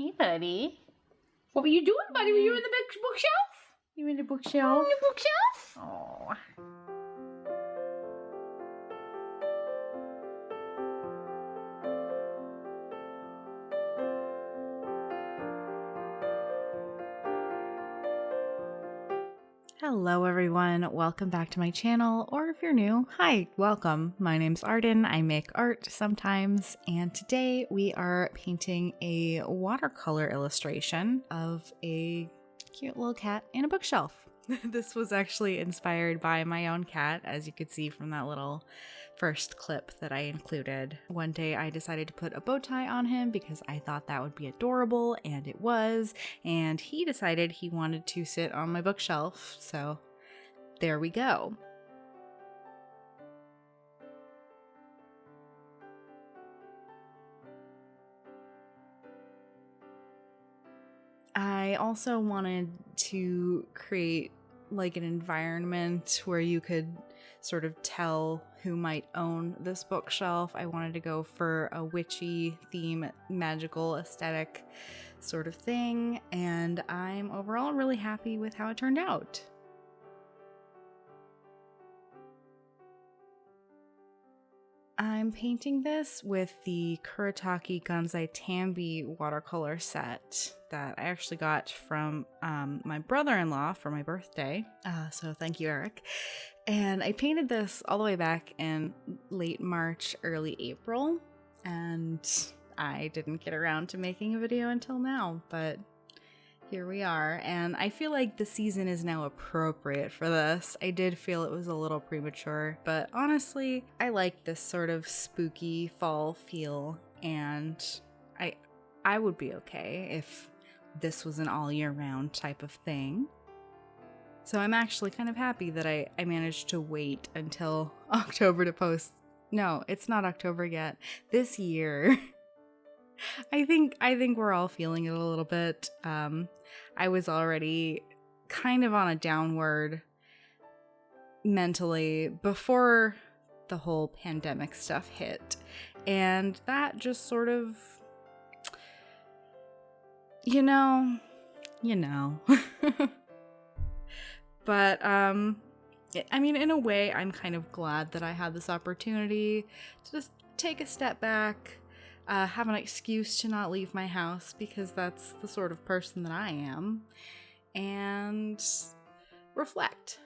Hey, buddy. What were you doing, buddy? Were you in the bookshelf? You in the bookshelf? In the bookshelf? Oh. Hello everyone, welcome back to my channel, or if you're new, hi, welcome. My name's Arden, I make art sometimes, and today we are painting a watercolor illustration of a cute little cat in a bookshelf. This was actually inspired by my own cat, as you could see from that little first clip that I included. One day I decided to put a bow tie on him because I thought that would be adorable, and it was, and he decided he wanted to sit on my bookshelf, so there we go. I also wanted to create like an environment where you could sort of tell who might own this bookshelf. I wanted to go for a witchy theme, magical aesthetic sort of thing, and I'm overall really happy with how it turned out. I'm painting this with the Kuretake Gansai Tambi watercolor set that I actually got from my brother-in-law for my birthday. So thank you, Eric. And I painted this all the way back in late March, early April, and I didn't get around to making a video until now, but here we are, and I feel like the season is now appropriate for this. I did feel it was a little premature, but honestly, I like this sort of spooky fall feel, and I would be okay if this was an all year round type of thing. So I'm actually kind of happy that I managed to wait until October to post. No, it's not October yet. This year. I think we're all feeling it a little bit. I was already kind of on a downward mentally before the whole pandemic stuff hit, and that just sort of, you know. But I mean, in a way, I'm kind of glad that I had this opportunity to just take a step back. Have an excuse to not leave my house because that's the sort of person that I am, and reflect.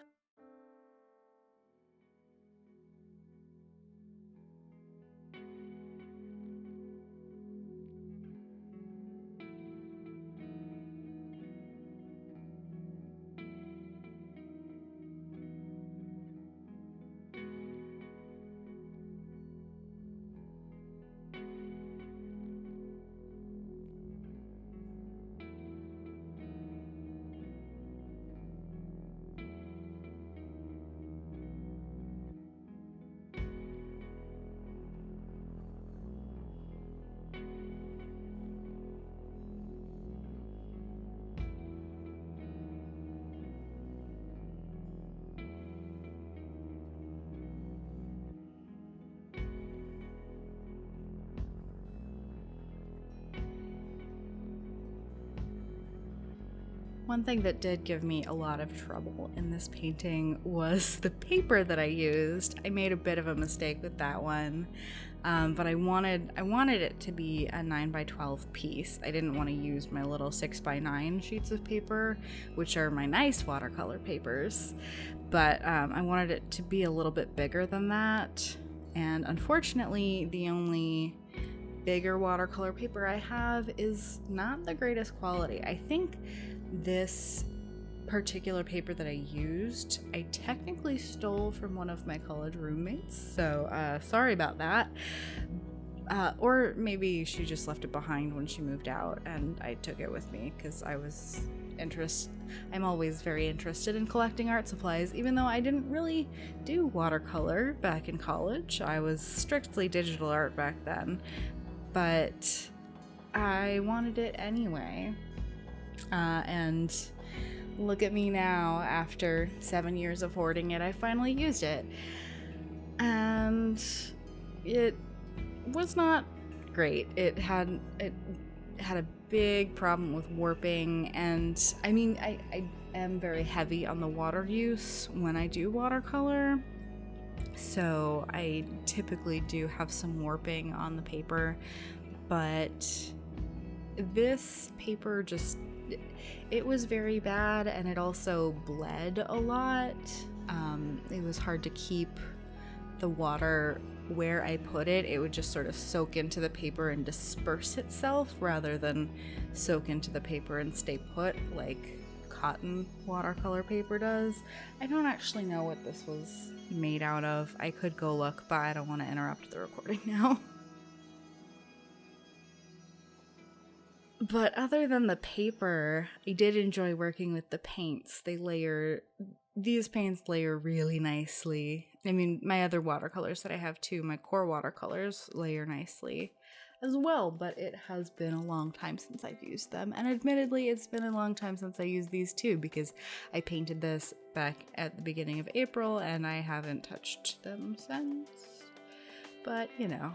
One thing that did give me a lot of trouble in this painting was the paper that I used. I made a bit of a mistake with that one, but I wanted it to be a 9x12 piece. I didn't want to use my little 6x9 sheets of paper, which are my nice watercolor papers, but I wanted it to be a little bit bigger than that, and unfortunately the only bigger watercolor paper I have is not the greatest quality. I think this particular paper that I used, I technically stole from one of my college roommates, so sorry about that. Or maybe she just left it behind when she moved out and I took it with me because I'm always very interested in collecting art supplies, even though I didn't really do watercolor back in college. I was strictly digital art back then, but I wanted it anyway. And look at me now, after 7 years of hoarding it, I finally used it. And it was not great. It had a big problem with warping, and I mean, I am very heavy on the water use when I do watercolor, so I typically do have some warping on the paper, but this paper just, it was very bad, and it also bled a lot. It was hard to keep the water where I put it. It would just sort of soak into the paper and disperse itself rather than soak into the paper and stay put like cotton watercolor paper does. I don't actually know what this was made out of. I could go look, but I don't want to interrupt the recording now. But other than the paper, I did enjoy working with the paints. These paints layer really nicely. I mean, my other watercolors that I have too, my core watercolors layer nicely as well, but it has been a long time since I've used them. And admittedly, it's been a long time since I used these too, because I painted this back at the beginning of April and I haven't touched them since. But, you know.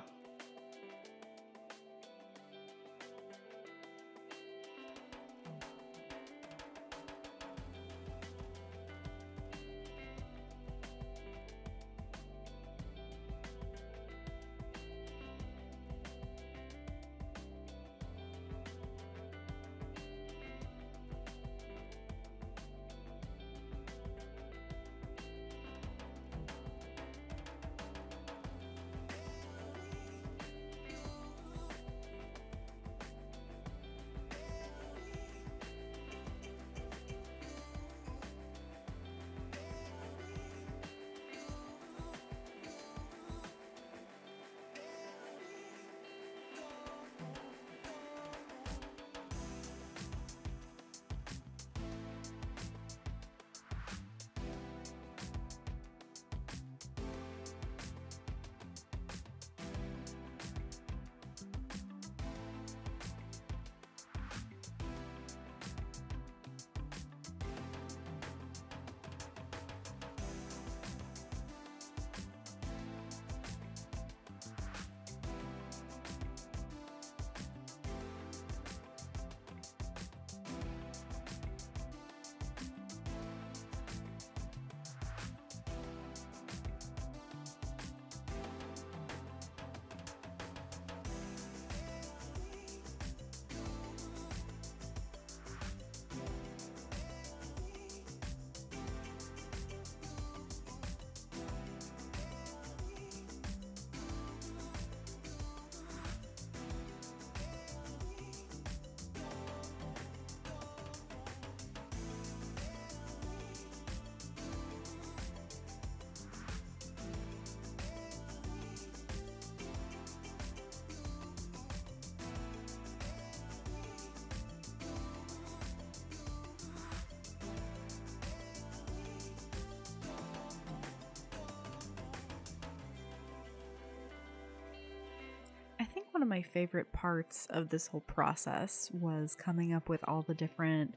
I think one of my favorite parts of this whole process was coming up with all the different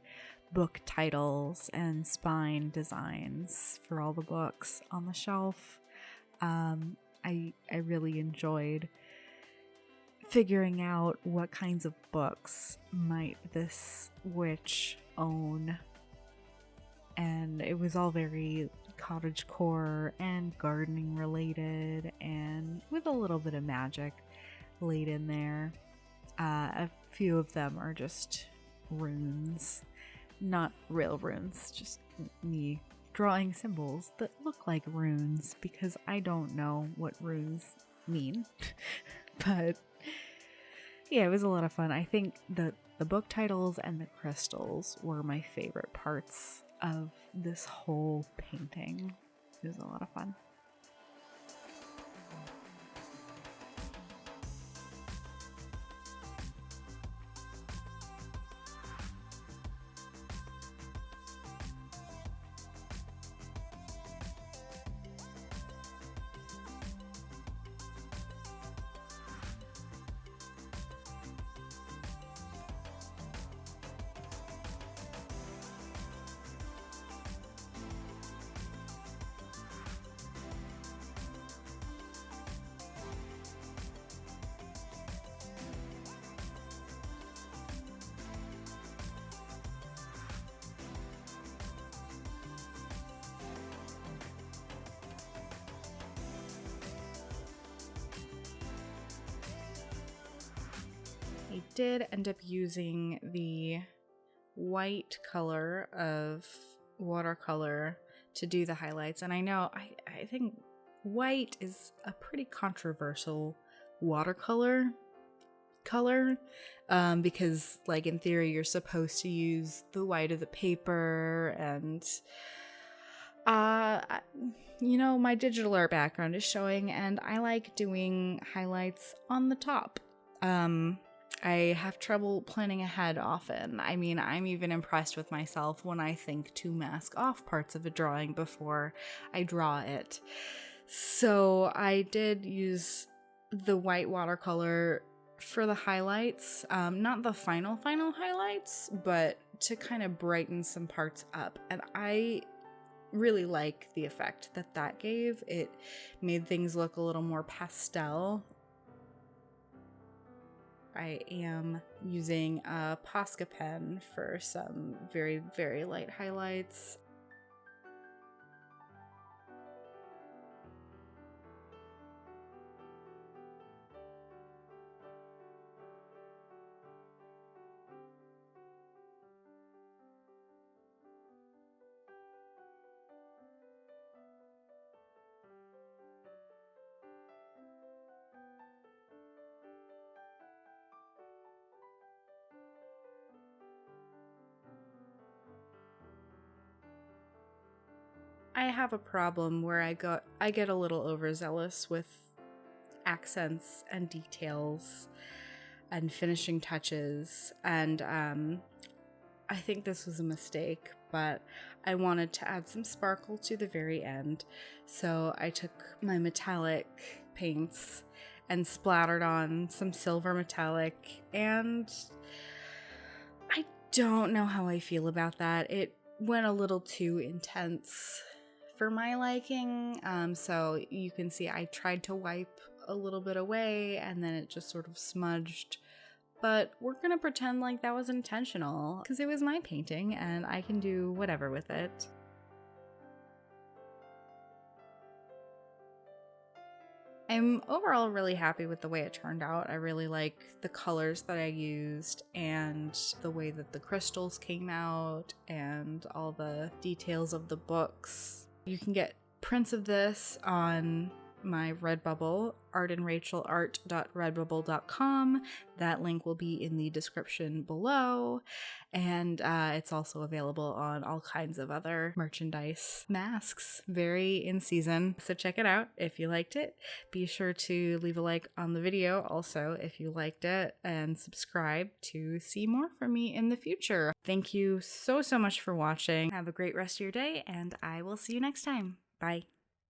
book titles and spine designs for all the books on the shelf. I really enjoyed figuring out what kinds of books might this witch own, and it was all very cottagecore and gardening related, and with a little bit of magic laid in there. A few of them are just runes, not real runes, just me drawing symbols that look like runes because I don't know what runes mean. But yeah, it was a lot of fun. I think the book titles and the crystals were my favorite parts of this whole painting. It was a lot of fun. did end up using the white color of watercolor to do the highlights, and I know I think white is a pretty controversial watercolor color, because like in theory you're supposed to use the white of the paper, and you know, my digital art background is showing, and I like doing highlights on the top. I have trouble planning ahead often. I mean, I'm even impressed with myself when I think to mask off parts of a drawing before I draw it. So I did use the white watercolor for the highlights, not the final highlights, but to kind of brighten some parts up. And I really like the effect that gave. It made things look a little more pastel. I am using a Posca pen for some very, very light highlights. I have a problem where I get a little overzealous with accents and details and finishing touches, and I think this was a mistake, but I wanted to add some sparkle to the very end, so I took my metallic paints and splattered on some silver metallic, and I don't know how I feel about that. It went a little too intense for my liking, so you can see I tried to wipe a little bit away and then it just sort of smudged, but we're gonna pretend like that was intentional because it was my painting and I can do whatever with it. I'm overall really happy with the way it turned out. I really like the colors that I used and the way that the crystals came out and all the details of the books. You can get prints of this on my Redbubble, artandrachelart.redbubble.com. That link will be in the description below, and it's also available on all kinds of other merchandise. Masks, very in season, so check it out if you liked it. Be sure to leave a like on the video also if you liked it, and subscribe to see more from me in the future. Thank you so much for watching. Have a great rest of your day, and I will see you next time. Bye.